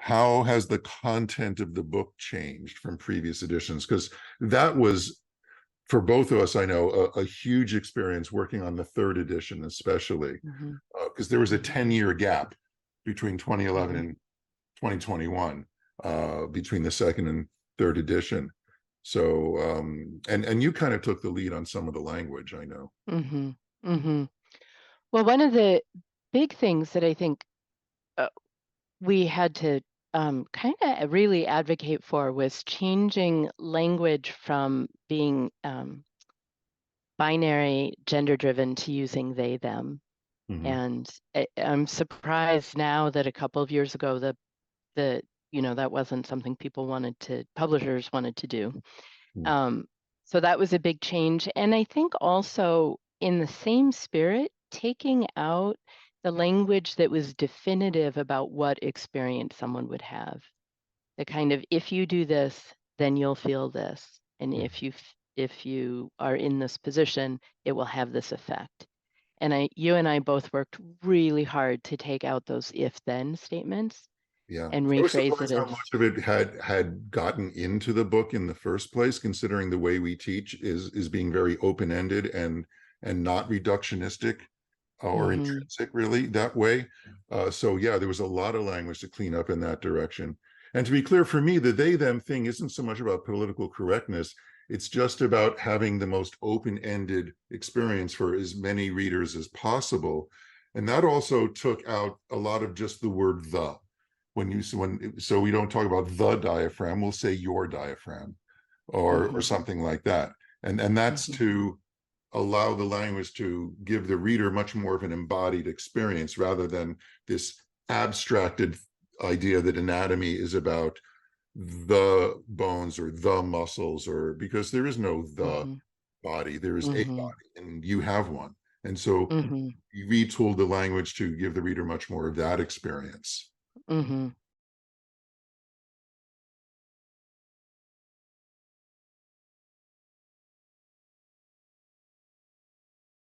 how has the content of the book changed from previous editions? Because that was, for both of us, I know, a huge experience working on the third edition, especially Mm-hmm. because there was a 10-year gap between 2011 Mm-hmm. and 2021, between the second and third edition. So, and you kind of took the lead on some of the language, I know. Mm-hmm. Mm-hmm. Well, one of the big things that I think uh, we had to kind of really advocate for was changing language from being binary, gender driven to using they, them. Mhm. And I'm surprised now that a couple of years ago, the that wasn't something publishers wanted to do. Mm. Um, so that was a big change. And I think also in the same spirit, taking out the language that was definitive about what experience someone would have. The kind of, if you do this, then you'll feel this. And Mm. if you are in this position, it will have this effect. And you and I both worked really hard to take out those if then statements Yeah, and I was rephrase it surprised how as, much of it had gotten into the book in the first place, considering the way we teach is being very open-ended and not reductionistic or mm-hmm, intrinsic, really, that way. So yeah, there was a lot of language to clean up in that direction. And to be clear, for me, the they them thing isn't so much about political correctness. It's just about having the most open-ended experience for as many readers as possible. And that also took out a lot of just the word the. So we don't talk about the diaphragm, we'll say your diaphragm or mm-hmm, something like that. And that's mm-hmm, to allow the language to give the reader much more of an embodied experience rather than this abstracted idea that anatomy is about the bones or the muscles, or because there is no the mm-hmm, body, there is a mm-hmm, body and you have one. And so mm-hmm, you retooled the language to give the reader much more of that experience. mm-hmm.